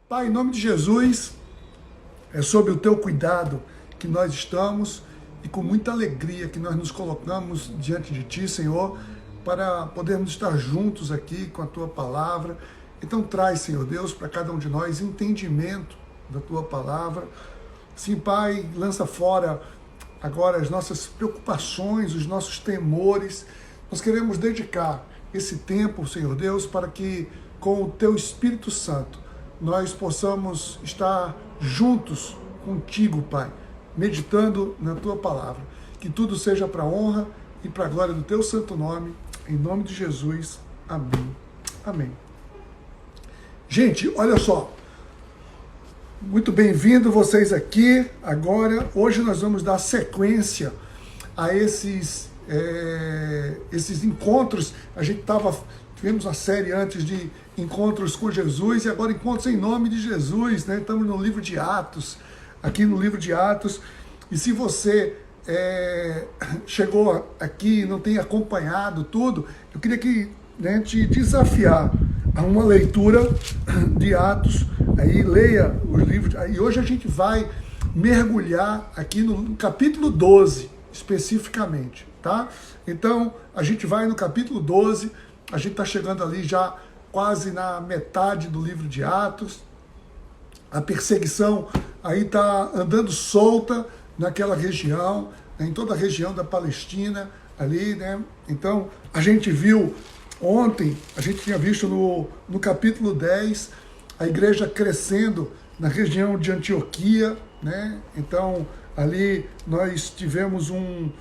Pai, em nome de Jesus, é sob o teu cuidado que nós estamos e com muita alegria que nós nos colocamos diante de ti, Senhor, para podermos estar juntos aqui com a tua palavra. Então traz, Senhor Deus, para cada um de nós entendimento da tua palavra. Sim, Pai, lança fora agora as nossas preocupações, os nossos temores. Nós queremos dedicar esse tempo, Senhor Deus, para que com o teu Espírito Santo nós possamos estar juntos contigo, Pai, meditando na tua palavra. Que tudo seja para a honra e para a glória do teu santo nome, em nome de Jesus. Amém. Amém. Gente, olha só. Muito bem-vindo vocês aqui. Agora, hoje nós vamos dar sequência a esses encontros. A gente tivemos uma série antes de encontros com Jesus e agora encontros em nome de Jesus, né? Estamos no livro de Atos, aqui no livro de Atos. E se você chegou aqui e não tem acompanhado tudo, eu queria te desafiar a uma leitura de Atos. Aí leia os livros. E hoje a gente vai mergulhar aqui no capítulo 12, especificamente, tá? Então, a gente vai no capítulo 12, a gente está chegando ali já quase na metade do livro de Atos. A perseguição aí está andando solta naquela região, em toda a região da Palestina, ali, né? Então, a gente viu ontem, a gente tinha visto no capítulo 10, a igreja crescendo na região de Antioquia, né? Então, ali nós tivemos um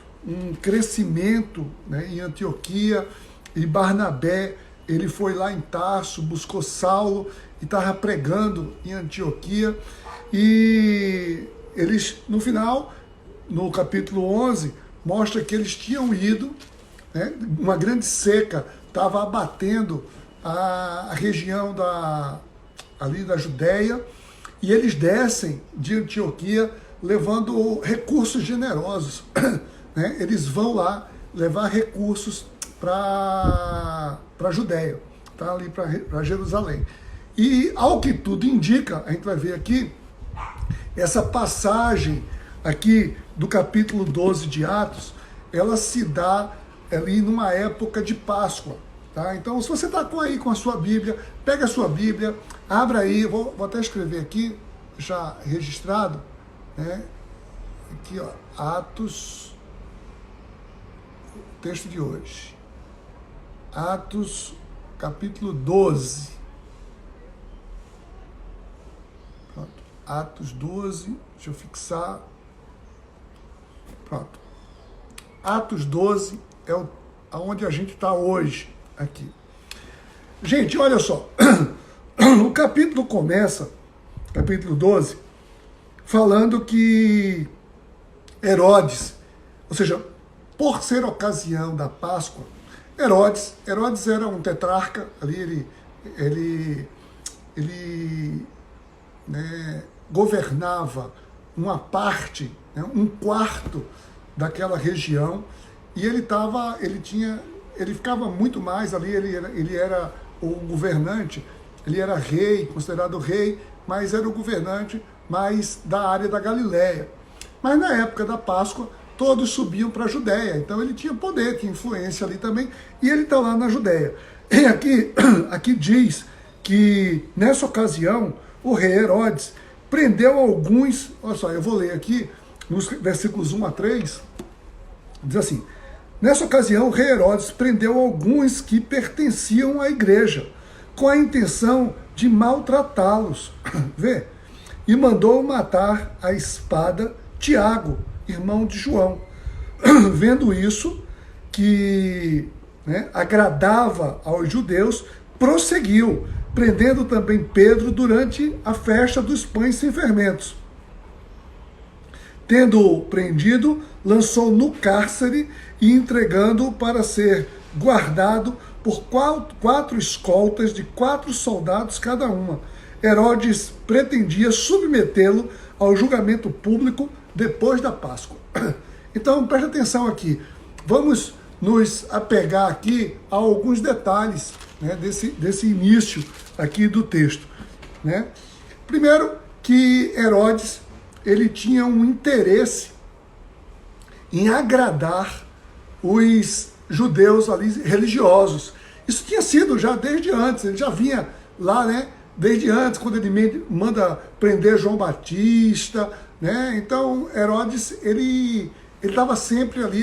crescimento, né, em Antioquia, e Barnabé, ele foi lá em Tarso, buscou Saulo e estava pregando em Antioquia. E eles, no final, no capítulo 11, mostra que eles tinham ido, né, uma grande seca estava abatendo a região ali da Judéia, e eles descem de Antioquia levando recursos generosos. Né? Eles vão lá levar recursos para a Judéia, tá? Ali para Jerusalém. E ao que tudo indica, a gente vai ver aqui, essa passagem aqui do capítulo 12 de Atos, ela se dá ali numa época de Páscoa. Tá? Então, se você está aí com a sua Bíblia, pega a sua Bíblia, abra aí, vou até escrever aqui, já registrado, né? Aqui, ó, Atos, texto de hoje. Atos, capítulo 12. Pronto. Atos 12, deixa eu fixar. Pronto. Atos 12 é onde a gente está hoje, aqui. Gente, olha só. O capítulo começa, capítulo 12, falando que Herodes, ou seja, por ser ocasião da Páscoa, Herodes era um tetrarca, ali ele né, governava uma parte, né, um quarto daquela região, e ele ficava muito mais ali, ele era o governante, ele era rei, considerado rei, mas era o governante mais da área da Galileia. Mas na época da Páscoa, todos subiam para a Judéia, então ele tinha poder, tinha influência ali também, e ele está lá na Judéia. E aqui diz que nessa ocasião o rei Herodes prendeu alguns, olha só, eu vou ler aqui nos versículos 1 a 3, diz assim: nessa ocasião o rei Herodes prendeu alguns que pertenciam à igreja, com a intenção de maltratá-los, vê? E mandou matar à espada Tiago, irmão de João. Vendo isso, que agradava aos judeus, prosseguiu, prendendo também Pedro durante a festa dos pães sem fermentos. Tendo-o prendido, lançou no cárcere e entregando-o para ser guardado por quatro escoltas de 4 soldados cada uma. Herodes pretendia submetê-lo ao julgamento público depois da Páscoa. Então, preste atenção aqui. Vamos nos apegar aqui a alguns detalhes, né, desse início aqui do texto. Né? Primeiro, que Herodes, ele tinha um interesse em agradar os judeus ali religiosos. Isso tinha sido já desde antes, ele já vinha lá, né, desde antes, quando ele manda prender João Batista, né? Então Herodes, ele estava sempre ali,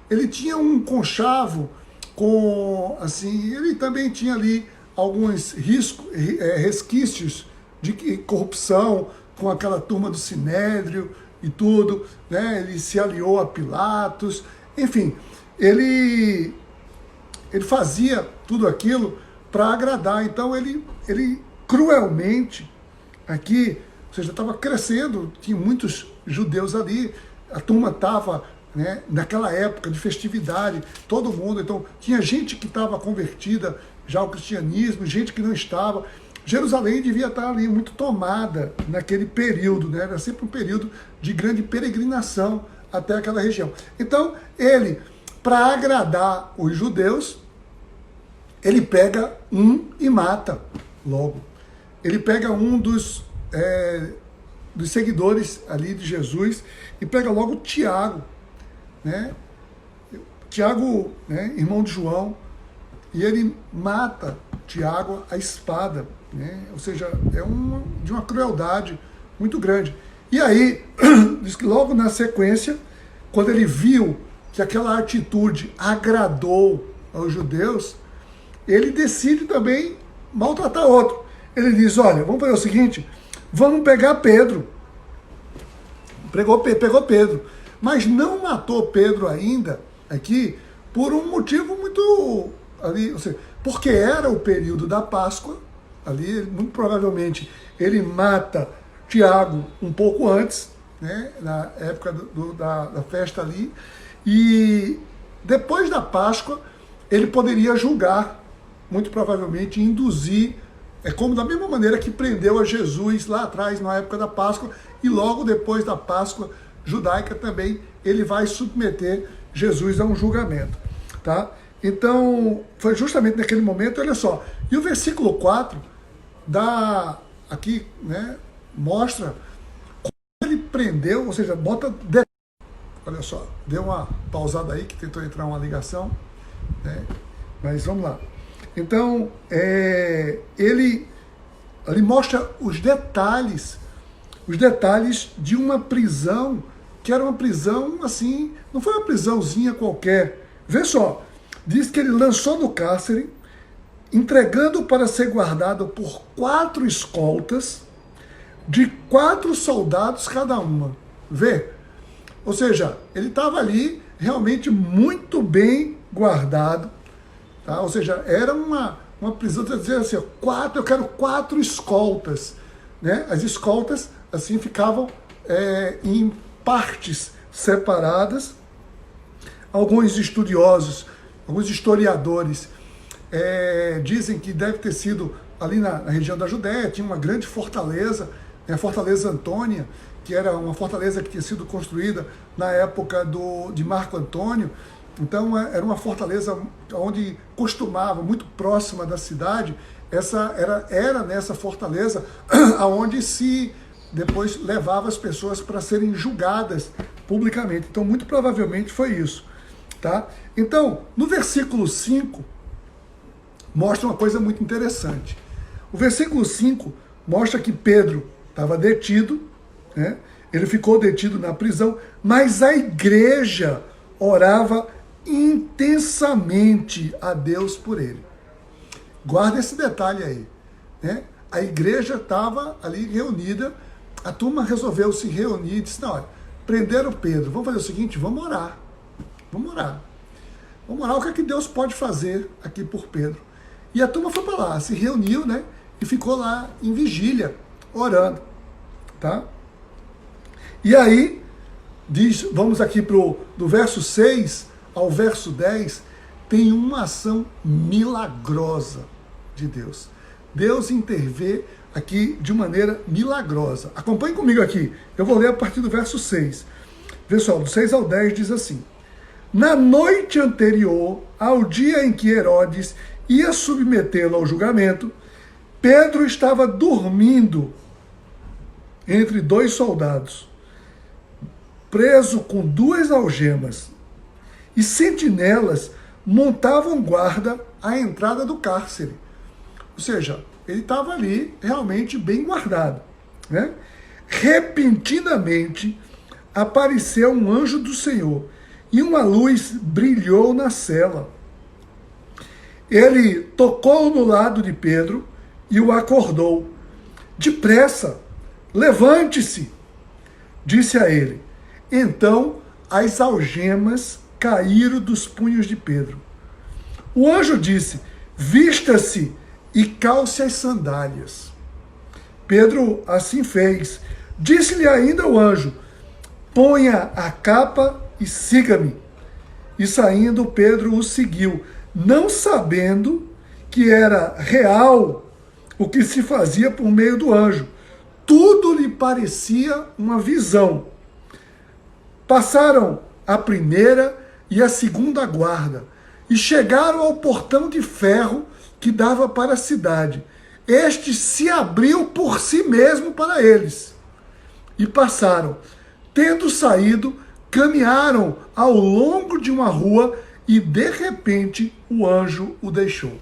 ele tinha um conchavo com, assim, ele também tinha ali alguns resquícios de corrupção com aquela turma do Sinédrio e tudo, né? Ele se aliou a Pilatos, enfim, ele fazia tudo aquilo para agradar. Então ele cruelmente aqui, ou seja, estava crescendo, tinha muitos judeus ali, a turma estava, né, naquela época de festividade, todo mundo, então tinha gente que estava convertida já ao cristianismo, gente que não estava. Jerusalém devia estar ali muito tomada naquele período, né? Era sempre um período de grande peregrinação até aquela região. Então, ele, para agradar os judeus, ele pega um e mata logo. Ele pega um dos seguidores ali de Jesus e pega logo Tiago, né? Tiago, né, irmão de João, e ele mata Tiago à espada, né? Ou seja, de uma crueldade muito grande. E aí, diz que logo na sequência, quando ele viu que aquela atitude agradou aos judeus, ele decide também maltratar outro. Ele diz, olha, vamos fazer o seguinte, vamos pegar Pedro. Pegou Pedro, mas não matou Pedro ainda aqui por um motivo muito ali, ou seja, porque era o período da Páscoa, ali, muito provavelmente ele mata Tiago um pouco antes, né, na época da festa ali, e depois da Páscoa ele poderia julgar, muito provavelmente induzir, como da mesma maneira que prendeu a Jesus lá atrás, na época da Páscoa, e logo depois da Páscoa judaica também, ele vai submeter Jesus a um julgamento, tá? Então, foi justamente naquele momento, olha só, e o versículo 4 aqui, né, mostra como ele prendeu, ou seja, olha só, deu uma pausada aí, que tentou entrar uma ligação, né, mas vamos lá. Então, ele mostra os detalhes de uma prisão, que era uma prisão assim, não foi uma prisãozinha qualquer. Vê só, diz que ele lançou no cárcere, entregando para ser guardado por 4 escoltas, de 4 soldados cada uma. Vê? Ou seja, ele estava ali realmente muito bem guardado, tá? Ou seja, era uma prisão, dizer assim, eu quero 4 escoltas, né? As escoltas assim ficavam em partes separadas. Alguns estudiosos, alguns historiadores dizem que deve ter sido ali na região da Judéia, tinha uma grande fortaleza, a Fortaleza Antônia, que era uma fortaleza que tinha sido construída na época de Marco Antônio. Então era uma fortaleza onde costumava, muito próxima da cidade, era nessa fortaleza aonde se depois levava as pessoas para serem julgadas publicamente. Então muito provavelmente foi isso, tá? Então no versículo 5 mostra uma coisa muito interessante. O versículo 5 mostra que Pedro estava detido, né? Ele ficou detido na prisão, mas a igreja orava intensamente a Deus por ele. Guarda esse detalhe aí, né? A igreja estava ali reunida, a turma resolveu se reunir e disse, não, olha, prenderam Pedro, vamos fazer o seguinte, vamos orar, o que é que Deus pode fazer aqui por Pedro. E a turma foi para lá, se reuniu, né, e ficou lá em vigília, orando, tá? E aí, vamos aqui do verso 6 ao verso 10, tem uma ação milagrosa de Deus. Deus intervê aqui de maneira milagrosa. Acompanhe comigo aqui, eu vou ler a partir do verso 6. Pessoal, do 6 ao 10 diz assim: na noite anterior ao dia em que Herodes ia submetê-lo ao julgamento, Pedro estava dormindo entre dois soldados, preso com 2 algemas, e sentinelas montavam guarda à entrada do cárcere. Ou seja, ele estava ali realmente bem guardado, né? Repentinamente apareceu um anjo do Senhor e uma luz brilhou na cela. Ele tocou no lado de Pedro e o acordou. Depressa, levante-se, disse a ele. Então as algemas caíram dos punhos de Pedro. O anjo disse, vista-se e calce as sandálias. Pedro assim fez. Disse-lhe ainda o anjo, ponha a capa e siga-me. E saindo, Pedro o seguiu, não sabendo que era real o que se fazia por meio do anjo. Tudo lhe parecia uma visão. Passaram a primeira e a segunda guarda e chegaram ao portão de ferro que dava para a cidade. Este se abriu por si mesmo para eles. E passaram. Tendo saído, caminharam ao longo de uma rua e, de repente, o anjo o deixou.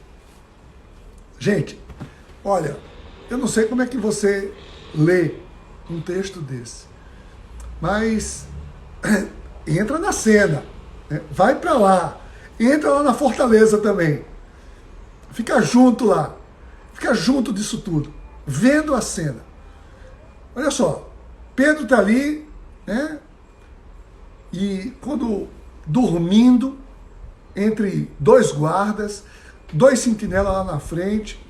Gente, olha, eu não sei como é que você lê um texto desse, mas entra na cena, né? Vai para lá, entra lá na fortaleza também, fica junto lá, fica junto disso tudo, vendo a cena. Olha só, Pedro está ali, né? E quando dormindo entre 2 guardas, 2 sentinelas lá na frente,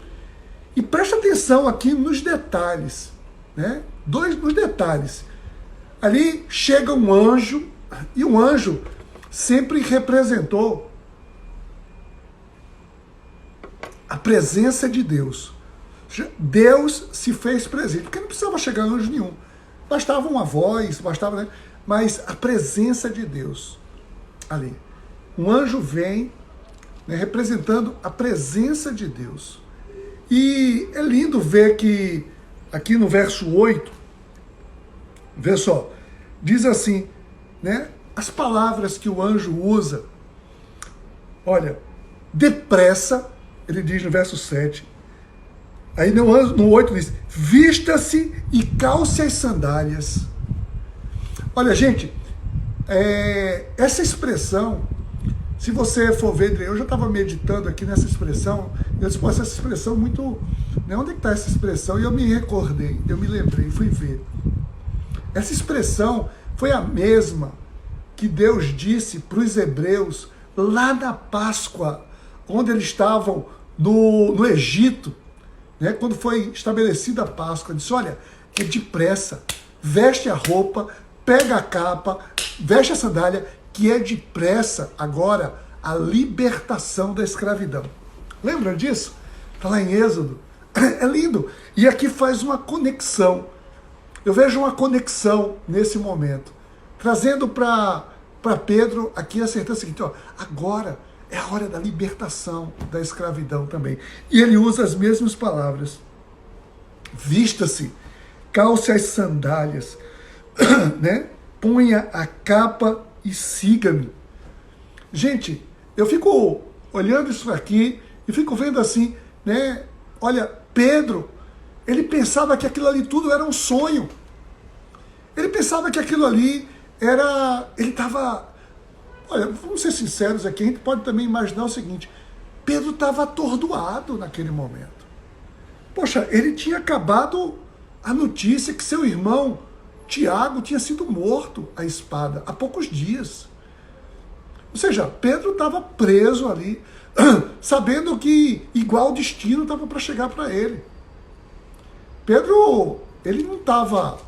e presta atenção aqui nos detalhes, né? Nos detalhes. Ali chega um anjo, e o anjo sempre representou a presença de Deus. Deus se fez presente, porque não precisava chegar anjo nenhum. Bastava uma voz, bastava, né? Mas a presença de Deus ali. Um anjo vem, né, representando a presença de Deus. E é lindo ver que aqui no verso 8, vê só, diz assim, né, as palavras que o anjo usa. Olha, depressa, ele diz no verso 7, aí no 8 diz, vista-se e calce as sandálias. Olha, gente, essa expressão, se você for ver, eu já estava meditando aqui nessa expressão, eu disse, pô, essa expressão muito... Né, onde é que está essa expressão? E eu me recordei, eu me lembrei, fui ver. Essa expressão foi a mesma que Deus disse para os hebreus lá na Páscoa, onde eles estavam no Egito, né, quando foi estabelecida a Páscoa. Disse, olha, é depressa, veste a roupa, pega a capa, veste a sandália, que é depressa agora a libertação da escravidão. Lembram disso? Está lá em Êxodo. É lindo. E aqui faz uma conexão. Eu vejo uma conexão nesse momento, trazendo para Pedro aqui a certeza seguinte, ó, agora é a hora da libertação da escravidão também. E ele usa as mesmas palavras. Vista-se, calce as sandálias, né? Ponha a capa e siga-me. Gente, eu fico olhando isso aqui e fico vendo assim, né? Olha, Pedro, ele pensava que aquilo ali tudo era um sonho. Ele pensava que aquilo ali era... Ele estava... Olha, vamos ser sinceros aqui, a gente pode também imaginar o seguinte, Pedro estava atordoado naquele momento. Poxa, ele tinha acabado a notícia que seu irmão Tiago tinha sido morto à espada há poucos dias. Ou seja, Pedro estava preso ali, sabendo que igual destino estava para chegar para ele. Pedro, ele não estava...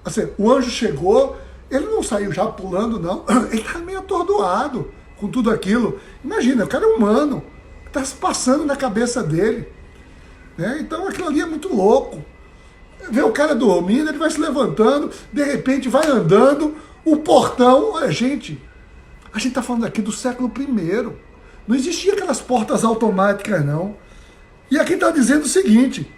assim, o anjo chegou, ele não saiu já pulando, não. Ele estava meio atordoado com tudo aquilo. Imagina, o cara é humano, está se passando na cabeça dele. Né? Então aquilo ali é muito louco. Vê o cara dormindo, ele vai se levantando, de repente vai andando, o portão, a gente está falando aqui do século I. Não existia aquelas portas automáticas, não. E aqui está dizendo o seguinte,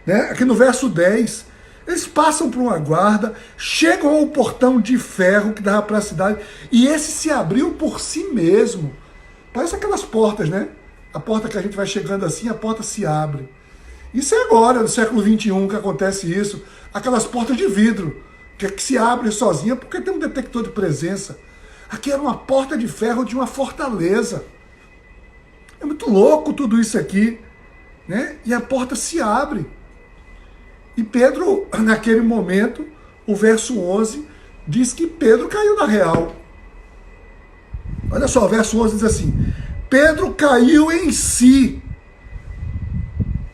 né? Aqui no verso 10, eles passam por uma guarda, chegam ao portão de ferro que dava para a cidade, e esse se abriu por si mesmo. Parece aquelas portas, né? A porta que a gente vai chegando assim, a porta se abre. Isso é agora, no século XXI, que acontece isso. Aquelas portas de vidro, que se abrem sozinha porque tem um detector de presença. Aqui era uma porta de ferro de uma fortaleza. É muito louco tudo isso aqui, né? E a porta se abre. E Pedro, naquele momento, o verso 11, diz que Pedro caiu na real. Olha só, o verso 11 diz assim: Pedro caiu em si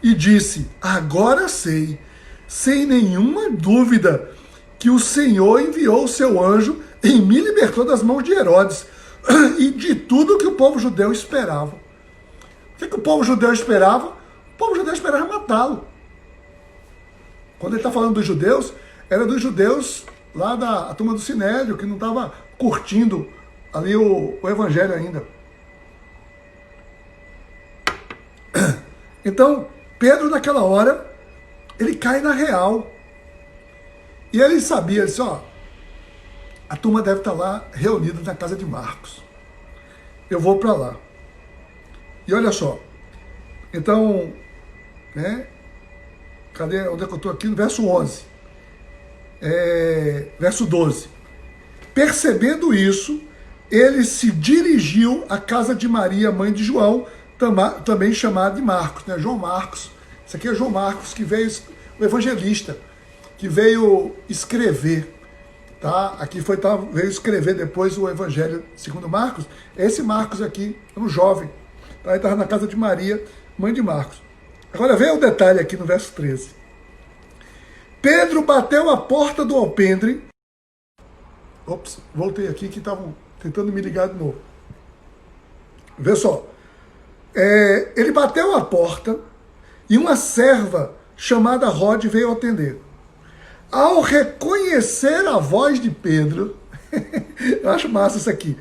e disse: agora sei, sem nenhuma dúvida, que o Senhor enviou o seu anjo e me libertou das mãos de Herodes e de tudo que o povo judeu esperava. O que o povo judeu esperava? O povo judeu esperava matá-lo. Quando ele está falando dos judeus, era dos judeus lá da turma do Sinédrio, que não estava curtindo ali o evangelho ainda. Então, Pedro, naquela hora, ele cai na real. E ele sabia, ele disse, ó, a turma deve estar lá reunida na casa de Marcos. Eu vou para lá. E olha só, então, né, cadê, onde é que eu estou aqui? No verso 11. Verso 12. Percebendo isso, ele se dirigiu à casa de Maria, mãe de João, também chamada de Marcos, né? João Marcos. Esse aqui é João Marcos, que veio, o evangelista, que veio escrever, tá? Aqui veio escrever depois o evangelho segundo Marcos. Esse Marcos aqui, um jovem, tá? Ele estava na casa de Maria, mãe de Marcos. Agora vem o detalhe aqui no verso 13. Pedro bateu a porta do alpendre. Ops, voltei aqui que estavam tentando me ligar de novo. Vê só. Ele bateu a porta e uma serva chamada Rode veio atender. Ao reconhecer a voz de Pedro, eu acho massa isso aqui,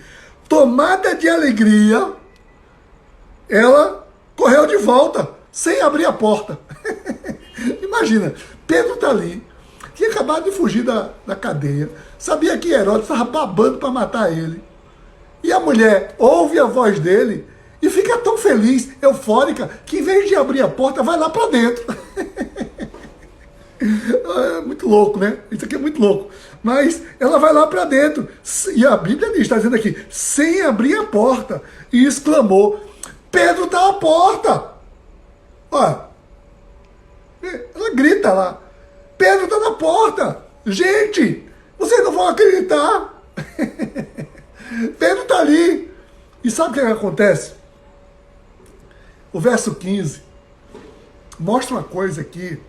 tomada de alegria, ela correu de volta, sem abrir a porta. Imagina, Pedro está ali, tinha acabado de fugir da cadeia, sabia que Herodes estava babando para matar ele. E a mulher ouve a voz dele e fica tão feliz, eufórica, que em vez de abrir a porta, vai lá para dentro. É muito louco, né? Isso aqui é muito louco. Mas ela vai lá para dentro. E a Bíblia está dizendo aqui, sem abrir a porta. E exclamou, Pedro está à porta. Olha, ela grita lá, Pedro está na porta. Gente, vocês não vão acreditar. Pedro está ali. E sabe o que acontece? O verso 15 mostra uma coisa aqui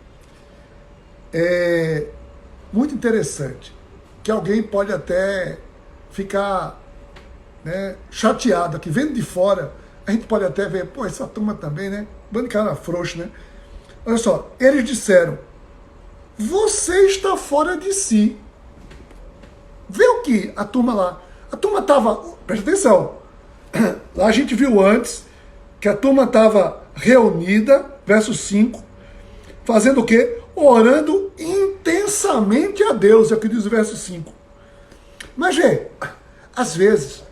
muito interessante, que alguém pode até ficar, né, chateado aqui, vendo de fora, a gente pode até ver, pô, essa turma também, né, bando de cara frouxo, né? Olha só, eles disseram, você está fora de si. Vê o que a turma lá, a turma estava, presta atenção, lá a gente viu antes, que a turma estava reunida, verso 5, fazendo o quê? Orando intensamente a Deus, é o que diz o verso 5. Mas, vê, às vezes,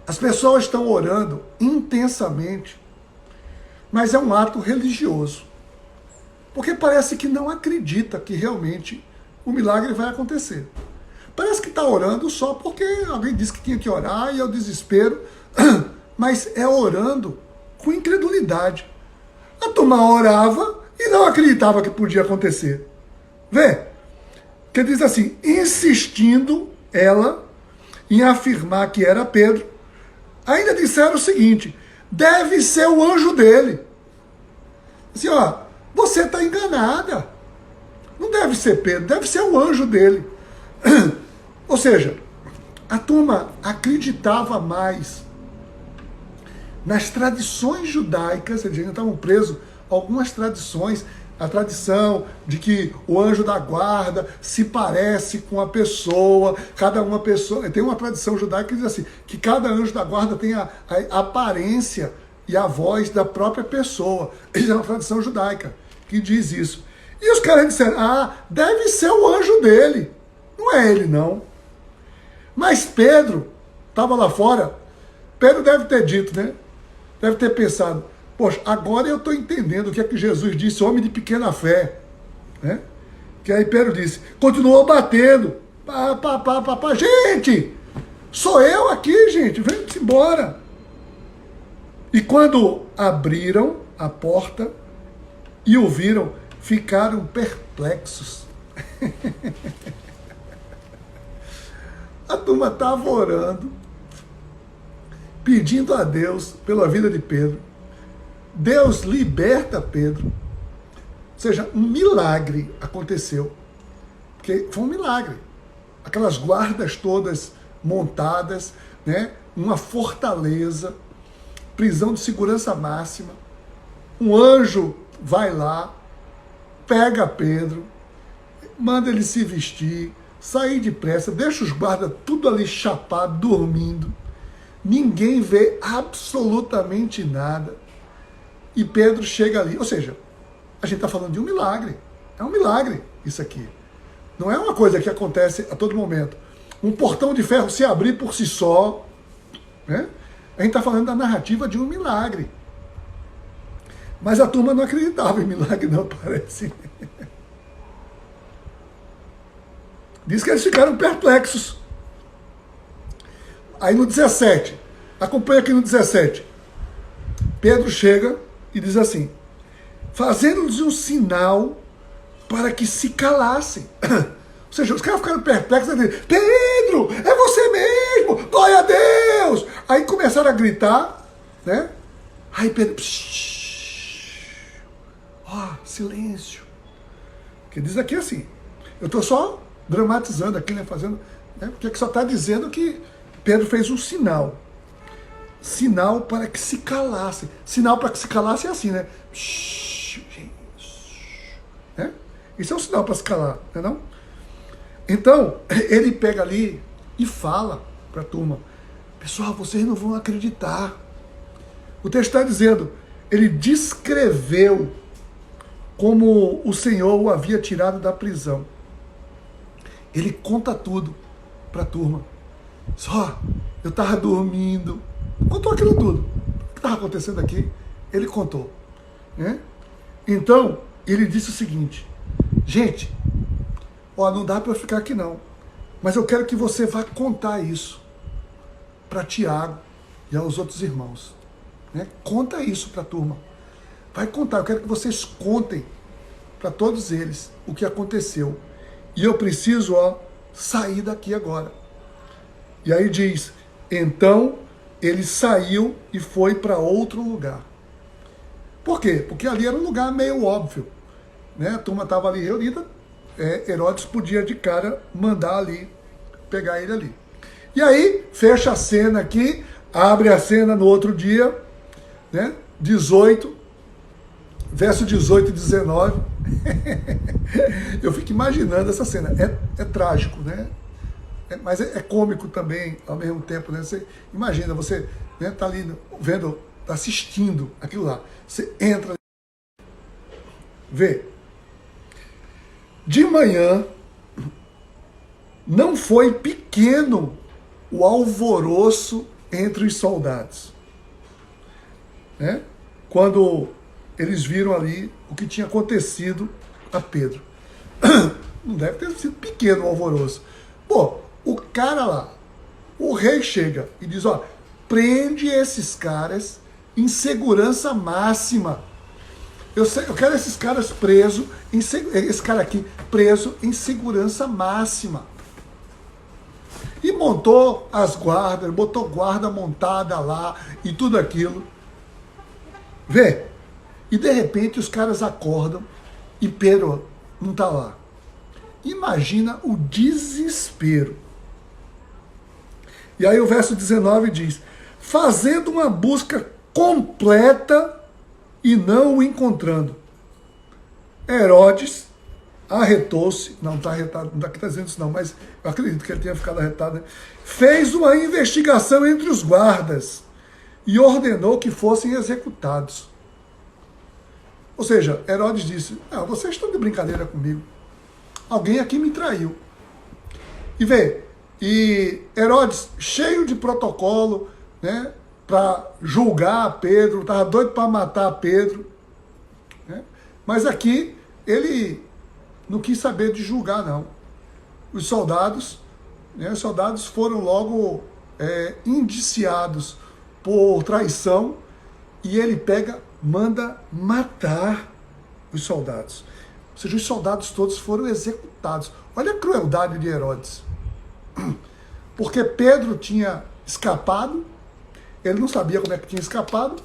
as pessoas estão orando intensamente, mas é um ato religioso. Porque parece que não acredita que realmente o milagre vai acontecer. Parece que está orando só porque alguém disse que tinha que orar e é o desespero, mas é orando com incredulidade. A turma orava e não acreditava que podia acontecer. Vê, que diz assim, insistindo ela em afirmar que era Pedro, ainda disseram o seguinte, deve ser o anjo dele. Assim, ó, você está enganada. Não deve ser Pedro, deve ser o anjo dele. Ou seja, a turma acreditava mais nas tradições judaicas, eles ainda estavam presos a algumas tradições, a tradição de que o anjo da guarda se parece com a pessoa, cada uma pessoa, tem uma tradição judaica que diz assim, que cada anjo da guarda tem a aparência e a voz da própria pessoa. Isso é uma tradição judaica. que diz isso. E os caras disseram, deve ser o anjo dele. Não é ele, não. Mas Pedro estava lá fora. Pedro deve ter dito, né? Deve ter pensado, poxa, agora eu estou entendendo o que é que Jesus disse, homem de pequena fé. Né? Que aí Pedro disse, continuou batendo. Gente, sou eu aqui, gente, vamos embora. E quando abriram a porta e o viram, ficaram perplexos. A turma estava orando, pedindo a Deus pela vida de Pedro. Deus liberta Pedro. Ou seja, um milagre aconteceu. Porque foi um milagre. Aquelas guardas todas montadas, né? Uma fortaleza, prisão de segurança máxima. Um anjo vai lá, pega Pedro, manda ele se vestir, sair depressa, deixa os guardas tudo ali chapado, dormindo. Ninguém vê absolutamente nada. E Pedro chega ali. Ou seja, a gente está falando de um milagre. É um milagre isso aqui. Não é uma coisa que acontece a todo momento. Um portão de ferro se abrir por si só. Né? A gente está falando da narrativa de um milagre. Mas a turma não acreditava em milagre, não, parece. Diz que eles ficaram perplexos. Aí no 17, acompanha aqui no 17. Pedro chega e diz assim, fazendo-lhes um sinal para que se calassem. Ou seja, os caras ficaram perplexos. Pedro, é você mesmo, glória a Deus. Aí começaram a gritar, né? Aí Pedro, silêncio. Que diz aqui assim, eu estou só dramatizando aqui, né? Fazendo, né? Porque só está dizendo que Pedro fez um sinal. Sinal para que se calassem. Sinal para que se calassem é assim, né? Né? Isso é um sinal para se calar, não é não? Então, ele pega ali e fala para a turma, pessoal, vocês não vão acreditar. O texto está dizendo, ele descreveu como o Senhor o havia tirado da prisão. Ele conta tudo para a turma. Só, eu estava dormindo. Contou aquilo tudo. O que estava acontecendo aqui, ele contou. Né? Então, ele disse o seguinte, gente, não dá para eu ficar aqui não, mas eu quero que você vá contar isso para Tiago e aos outros irmãos. Né? Conta isso para a turma. Vai contar, eu quero que vocês contem para todos eles o que aconteceu. E eu preciso sair daqui agora. E aí diz, então ele saiu e foi para outro lugar. Por quê? Porque ali era um lugar meio óbvio. Né? A turma estava ali reunida, Herodes podia de cara mandar ali, pegar ele ali. E aí, fecha a cena aqui, abre a cena no outro dia, né? 18, verso 18 e 19. Eu fico imaginando essa cena. É trágico, né? Mas é cômico também, ao mesmo tempo, né? Você imagina, você, né, tá ali vendo, tá assistindo aquilo lá. Você entra, vê. De manhã, não foi pequeno o alvoroço entre os soldados. Né? Quando eles viram ali o que tinha acontecido a Pedro. Não deve ter sido pequeno o alvoroço. Pô, o cara lá, o rei chega e diz, prende esses caras em segurança máxima. Eu quero esses caras presos, esse cara aqui preso em segurança máxima. E montou as guardas, botou guarda montada lá e tudo aquilo. Vê? E de repente os caras acordam e Pedro não está lá. Imagina o desespero. E aí o verso 19 diz, fazendo uma busca completa e não o encontrando. Herodes arretou-se, não está arretado, não está dizendo isso não, mas eu acredito que ele tenha ficado arretado, né? Fez uma investigação entre os guardas e ordenou que fossem executados. Ou seja, Herodes disse, não, vocês estão de brincadeira comigo. Alguém aqui me traiu. E Herodes, cheio de protocolo, né, para julgar Pedro, estava doido para matar Pedro. Né? Mas aqui, ele não quis saber de julgar, não. Os soldados foram logo indiciados por traição, e ele manda matar os soldados. Ou seja, os soldados todos foram executados. Olha a crueldade de Herodes. Porque Pedro tinha escapado, ele não sabia como é que tinha escapado,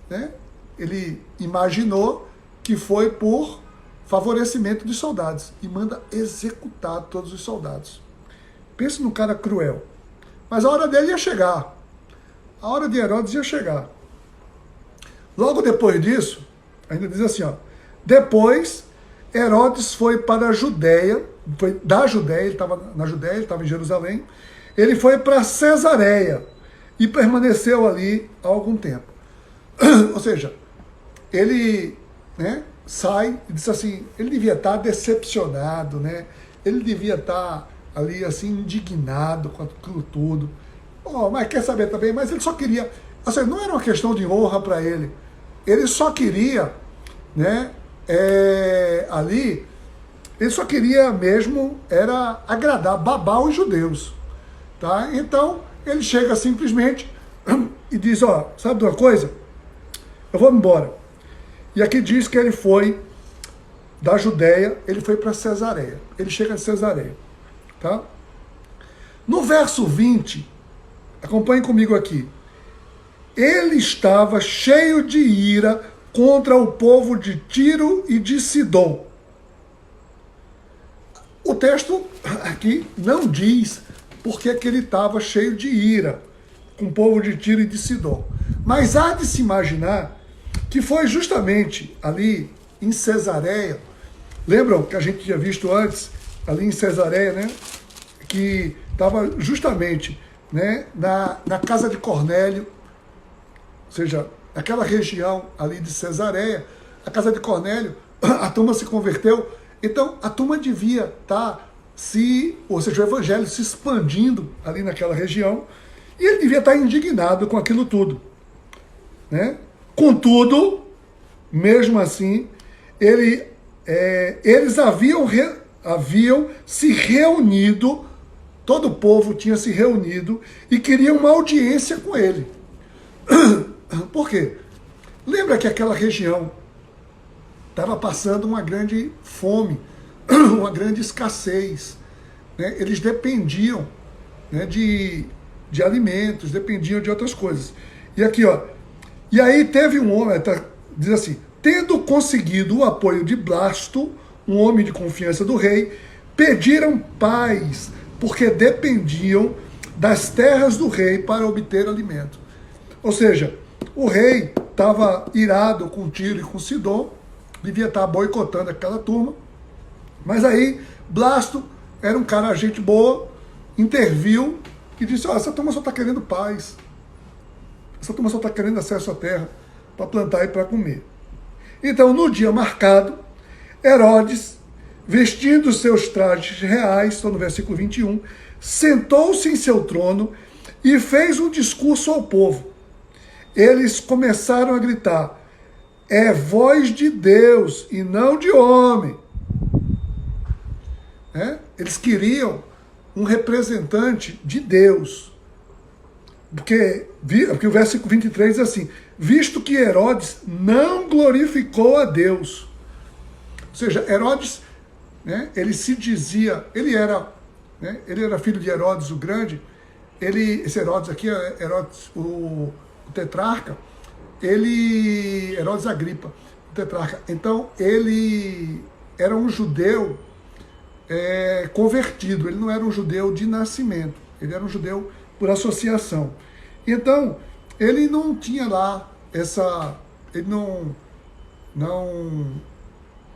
né? Ele imaginou que foi por favorecimento dos soldados e manda executar todos os soldados. Pense num cara cruel. Mas a hora dele ia chegar. A hora de Herodes ia chegar. Logo depois disso, ainda diz assim, ó, depois Herodes foi para a Judéia, foi da Judéia, ele estava na Judéia, ele estava em Jerusalém, ele foi para Cesareia e permaneceu ali há algum tempo. Ou seja, ele, né, sai e diz assim, ele devia estar decepcionado, né? Ele devia estar ali assim indignado com aquilo tudo. Oh, mas quer saber também? Mas ele só queria, assim, não era uma questão de honra para ele. Ele só queria, né, ali, ele só queria mesmo era agradar, babar os judeus, tá? Então ele chega simplesmente e diz, ó, sabe de uma coisa? Eu vou embora. E aqui diz que ele foi da Judéia, ele foi para Cesareia. Ele chega de Cesareia, tá? No verso 20, acompanhe comigo aqui. Ele estava cheio de ira contra o povo de Tiro e de Sidom. O texto aqui não diz porque que ele estava cheio de ira com o povo de Tiro e de Sidom. Mas há de se imaginar que foi justamente ali em Cesareia. Lembram que a gente tinha visto antes, ali em Cesareia, né? Que estava justamente, né, na casa de Cornélio, ou seja, naquela região ali de Cesareia, a casa de Cornélio, a turma se converteu. Então, a turma devia estar ou seja, o evangelho se expandindo ali naquela região, e ele devia estar indignado com aquilo tudo, né? Contudo, mesmo assim, eles haviam se reunido, todo o povo tinha se reunido e queria uma audiência com ele. Por quê? Lembra que aquela região estava passando uma grande fome, uma grande escassez, né? Eles dependiam, né, de alimentos, dependiam de outras coisas. E aqui, ó, e aí teve um homem, diz assim, tendo conseguido o apoio de Blasto, um homem de confiança do rei, pediram paz, porque dependiam das terras do rei para obter alimento. Ou seja, o rei estava irado com Tiro e com Sidom, devia estar boicotando aquela turma, mas aí Blasto era um cara, gente boa, interviu e disse, ó, essa turma só está querendo paz, essa turma só está querendo acesso à terra para plantar e para comer. Então, no dia marcado, Herodes, vestindo seus trajes reais, estou no versículo 21, sentou-se em seu trono e fez um discurso ao povo. Eles começaram a gritar, é voz de Deus e não de homem. Eles queriam um representante de Deus. Porque o versículo 23 diz assim, visto que Herodes não glorificou a Deus. Ou seja, Herodes, né, ele se dizia, ele era filho de Herodes o Grande, esse Herodes aqui, Herodes, o tetrarca, Herodes Agripa, o tetrarca. Então, ele era um judeu convertido, ele não era um judeu de nascimento, ele era um judeu por associação. Então, ele não tinha lá ele não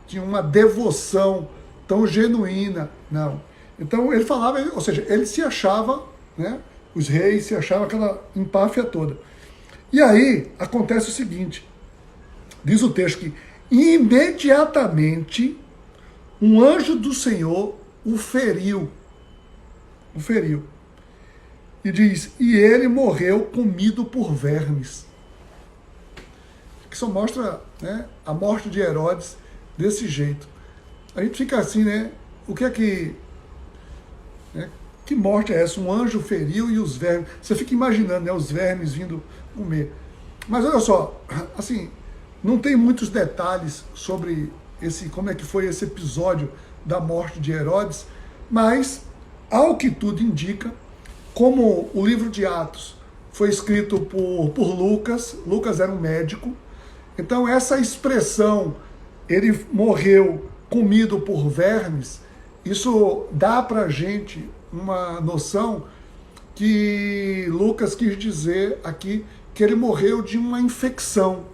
tinha uma devoção tão genuína, não. Então, ele falava, ou seja, ele se achava, né, os reis se achavam aquela empáfia toda. E aí, acontece o seguinte, diz o texto que E imediatamente um anjo do Senhor o feriu. O feriu. E diz, e ele morreu comido por vermes. Que só mostra, né, a morte de Herodes desse jeito. A gente fica assim, né? O que é que... Né, que morte é essa? Um anjo feriu e os vermes... Você fica imaginando, né, os vermes vindo comer. Mas olha só, assim, não tem muitos detalhes sobre como é que foi esse episódio da morte de Herodes, mas, ao que tudo indica, como o livro de Atos foi escrito por Lucas, Lucas era um médico, então essa expressão, ele morreu comido por vermes, isso dá pra gente uma noção que Lucas quis dizer aqui que ele morreu de uma infecção,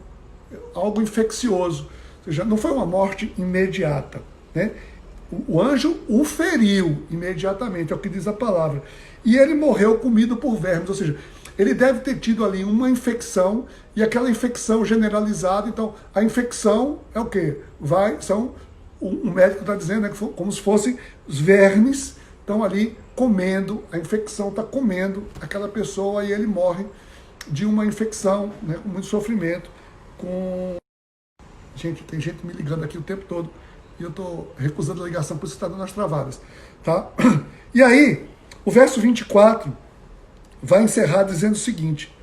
algo infeccioso, ou seja, não foi uma morte imediata, né? O anjo o feriu imediatamente, é o que diz a palavra. E ele morreu comido por vermes, ou seja, ele deve ter tido ali uma infecção, e aquela infecção generalizada, então a infecção é o quê? O médico está dizendo, né, como se fossem os vermes, estão ali comendo, a infecção está comendo aquela pessoa e ele morre de uma infecção, né, com muito sofrimento, Gente, tem gente me ligando aqui o tempo todo, e eu estou recusando a ligação, por isso está dando as travadas, tá? E aí, o verso 24 vai encerrar dizendo o seguinte,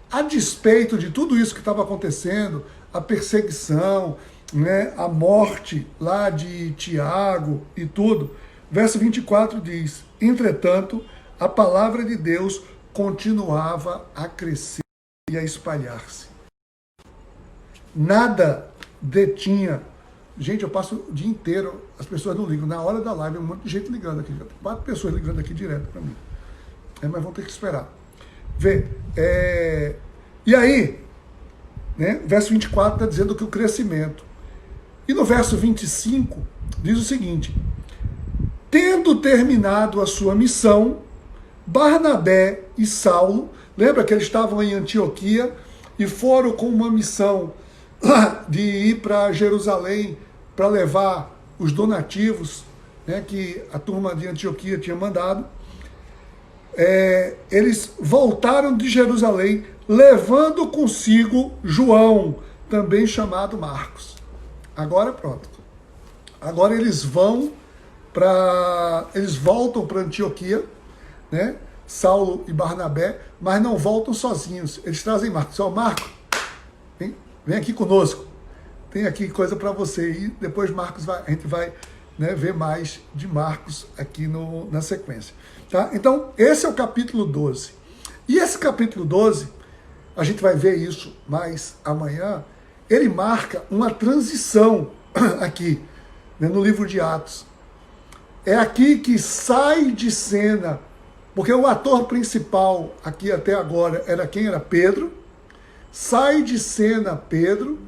a despeito de tudo isso que estava acontecendo, a perseguição, né, a morte lá de Tiago e tudo, verso 24 diz, entretanto, a palavra de Deus continuava a crescer e a espalhar-se. Nada detinha. Gente, eu passo o dia inteiro, as pessoas não ligam. Na hora da live, um monte de gente ligando aqui. 4 pessoas ligando aqui direto para mim. Mas vão ter que esperar. Vê, e aí, né, verso 24 está dizendo que o crescimento. E no verso 25, diz o seguinte, tendo terminado a sua missão, Barnabé e Saulo, lembra que eles estavam em Antioquia e foram com uma missão de ir para Jerusalém para levar os donativos, né, que a turma de Antioquia tinha mandado. Eles voltaram de Jerusalém levando consigo João, também chamado Marcos. Agora pronto. Agora eles voltam para Antioquia, né? Saulo e Barnabé, mas não voltam sozinhos. Eles trazem Marcos. Ó, Marcos, vem aqui conosco. Tem aqui coisa para você. E depois Marcos a gente vai, né, ver mais de Marcos aqui na sequência. Tá? Então, esse é o capítulo 12. E esse capítulo 12, a gente vai ver isso mais amanhã, ele marca uma transição aqui, né, no livro de Atos. É aqui que sai de cena, porque o ator principal aqui até agora era quem? Era Pedro. Sai de cena Pedro,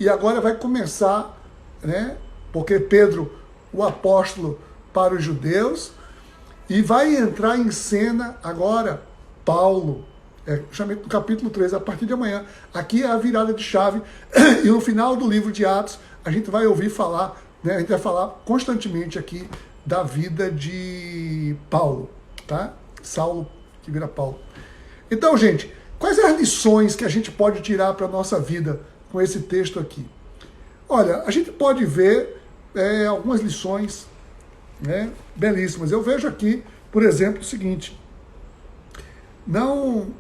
e agora vai começar, né, porque Pedro, o apóstolo para os judeus, e vai entrar em cena agora Paulo, chamei no capítulo 3, a partir de amanhã. Aqui é a virada de chave, e no final do livro de Atos, a gente vai ouvir falar, né, a gente vai falar constantemente aqui da vida de Paulo, tá? Saulo, que vira Paulo. Então, gente, quais as lições que a gente pode tirar para a nossa vida com esse texto aqui? Olha, a gente pode ver algumas lições, né, belíssimas. Eu vejo aqui, por exemplo, o seguinte, não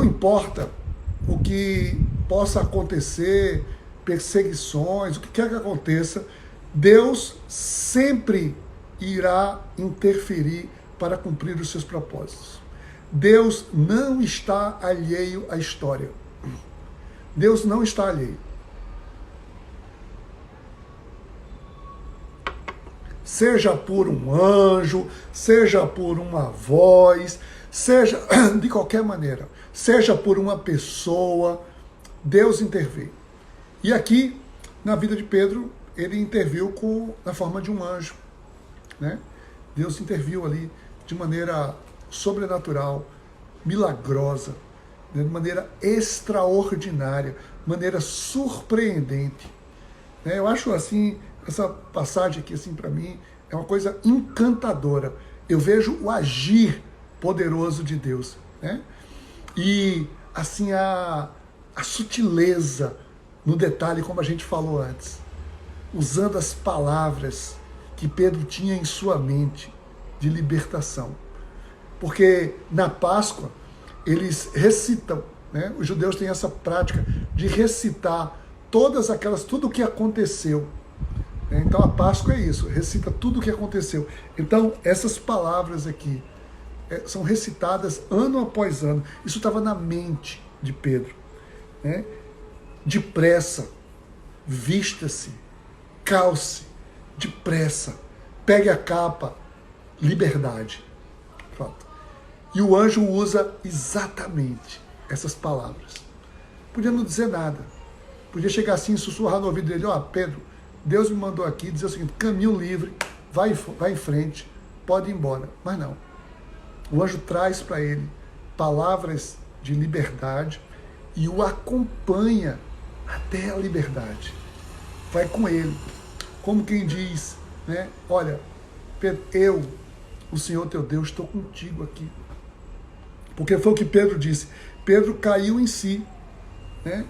importa o que possa acontecer, perseguições, o que quer que aconteça, Deus sempre irá interferir para cumprir os seus propósitos. Deus não está alheio à história. Deus não está alheio. Seja por um anjo, seja por uma voz, seja de qualquer maneira, seja por uma pessoa, Deus interveio. E aqui, na vida de Pedro, ele interviu na forma de um anjo, né? Deus interviu ali de maneira sobrenatural, milagrosa, de maneira extraordinária, maneira surpreendente. Eu acho assim, essa passagem aqui assim para mim é uma coisa encantadora. Eu vejo o agir poderoso de Deus, né? E assim a sutileza no detalhe, como a gente falou antes, usando as palavras que Pedro tinha em sua mente de libertação. Porque na Páscoa eles recitam, né? Os judeus têm essa prática de recitar tudo o que aconteceu. Então a Páscoa é isso, recita tudo o que aconteceu. Então essas palavras aqui são recitadas ano após ano. Isso estava na mente de Pedro, né? Depressa, vista-se, calce, depressa, pegue a capa, liberdade. Pronto. E o anjo usa exatamente essas palavras. Podia não dizer nada. Podia chegar assim e sussurrar no ouvido dele: ó, Pedro, Deus me mandou aqui dizer o seguinte: caminho livre, vai em frente, pode ir embora. Mas não. O anjo traz para ele palavras de liberdade e o acompanha até a liberdade. Vai com ele. Como quem diz, né? Olha, Pedro, eu, o Senhor teu Deus, estou contigo aqui. Porque foi o que Pedro disse. Pedro caiu em si, né?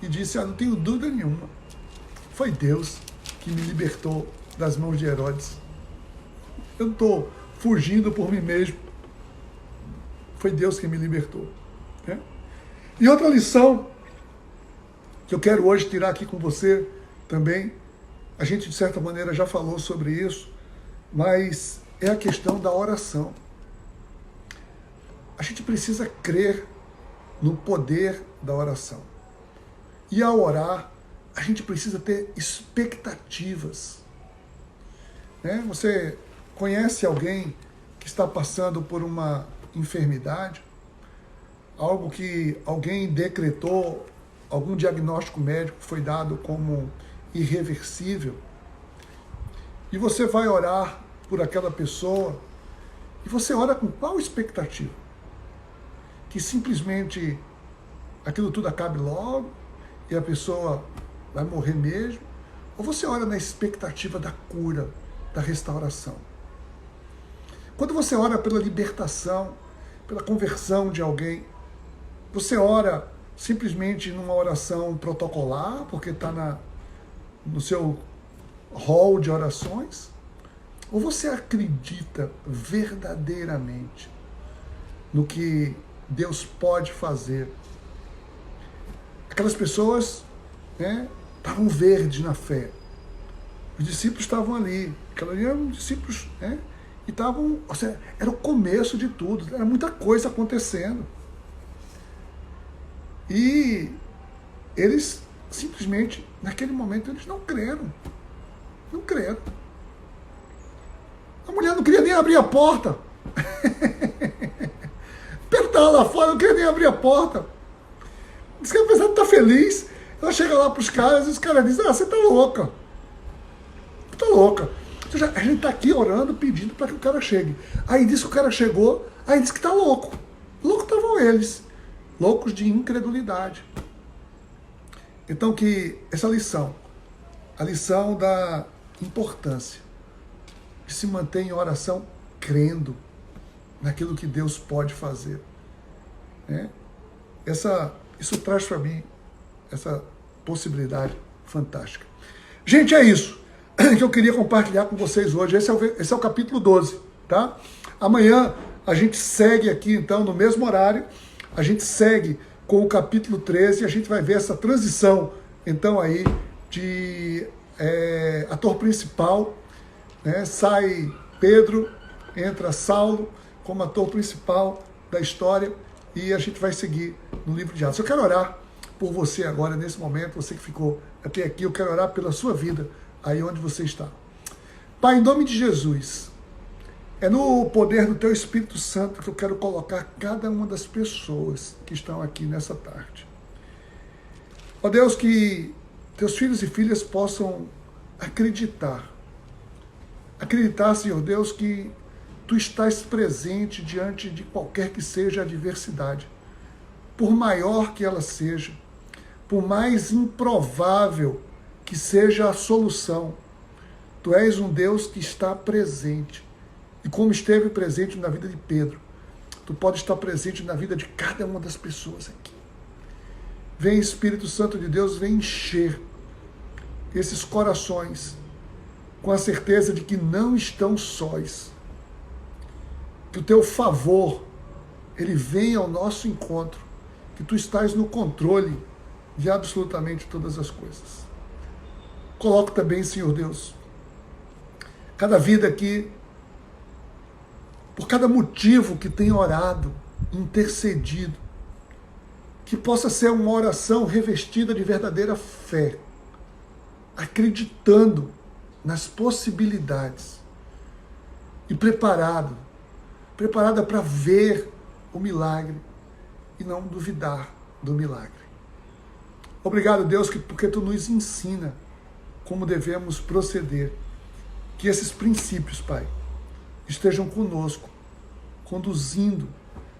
E disse: não tenho dúvida nenhuma. Foi Deus que me libertou das mãos de Herodes. Eu não estou fugindo por mim mesmo. Foi Deus que me libertou, né? E outra lição que eu quero hoje tirar aqui com você também, a gente de certa maneira já falou sobre isso, mas é a questão da oração. A gente precisa crer no poder da oração. E ao orar, a gente precisa ter expectativas, né? Você conhece alguém que está passando por uma enfermidade, algo que alguém decretou, algum diagnóstico médico foi dado como irreversível, e você vai orar por aquela pessoa, e você ora com qual expectativa? Que simplesmente aquilo tudo acabe logo e a pessoa vai morrer mesmo? Ou você ora na expectativa da cura, da restauração? Quando você ora pela libertação, pela conversão de alguém, você ora simplesmente numa oração protocolar, porque está no seu hall de orações? Ou você acredita verdadeiramente no que Deus pode fazer? Aquelas pessoas, né, estavam verdes na fé. Os discípulos estavam ali. Aquelas eram discípulos, né? E estavam, ou seja, era o começo de tudo, era muita coisa acontecendo. E eles simplesmente, naquele momento, eles não creram. Não creram. A mulher não queria nem abrir a porta. Pedro estava lá fora, não queria nem abrir a porta. Diz que apesar de estar feliz, ela chega lá para os caras e os caras dizem: você está louca. Está louca. Ou seja, a gente está aqui orando, pedindo para que o cara chegue. Aí diz que o cara chegou, aí diz que está louco. Loucos estavam eles. Loucos de incredulidade. Então que essa lição, a lição da importância de se manter em oração crendo naquilo que Deus pode fazer, né? Isso traz para mim essa possibilidade fantástica. Gente, é isso que eu queria compartilhar com vocês hoje. Esse é o capítulo 12, tá? Amanhã a gente segue aqui, então, no mesmo horário, a gente segue com o capítulo 13 e a gente vai ver essa transição, então, aí, de ator principal, né? Sai Pedro, entra Saulo como ator principal da história e a gente vai seguir no livro de Atos. Eu quero orar por você agora, nesse momento, você que ficou até aqui, eu quero orar pela sua vida, aí onde você está. Pai, em nome de Jesus, é no poder do Teu Espírito Santo que eu quero colocar cada uma das pessoas que estão aqui nessa tarde. Ó Deus, que Teus filhos e filhas possam acreditar, Senhor Deus, que Tu estás presente diante de qualquer que seja a adversidade, por maior que ela seja, por mais improvável que seja a solução. Tu és um Deus que está presente. E como esteve presente na vida de Pedro, tu pode estar presente na vida de cada uma das pessoas aqui. Vem, Espírito Santo de Deus, vem encher esses corações com a certeza de que não estão sós. Que o teu favor, ele venha ao nosso encontro. Que tu estás no controle de absolutamente todas as coisas. Coloco também, Senhor Deus, cada vida aqui, por cada motivo que tem orado, intercedido, que possa ser uma oração revestida de verdadeira fé, acreditando nas possibilidades e preparada para ver o milagre e não duvidar do milagre. Obrigado, Deus, porque tu nos ensina como devemos proceder. Que esses princípios, Pai, estejam conosco, conduzindo,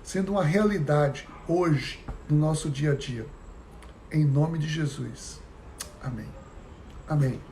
sendo uma realidade hoje, no nosso dia a dia. Em nome de Jesus. Amém. Amém.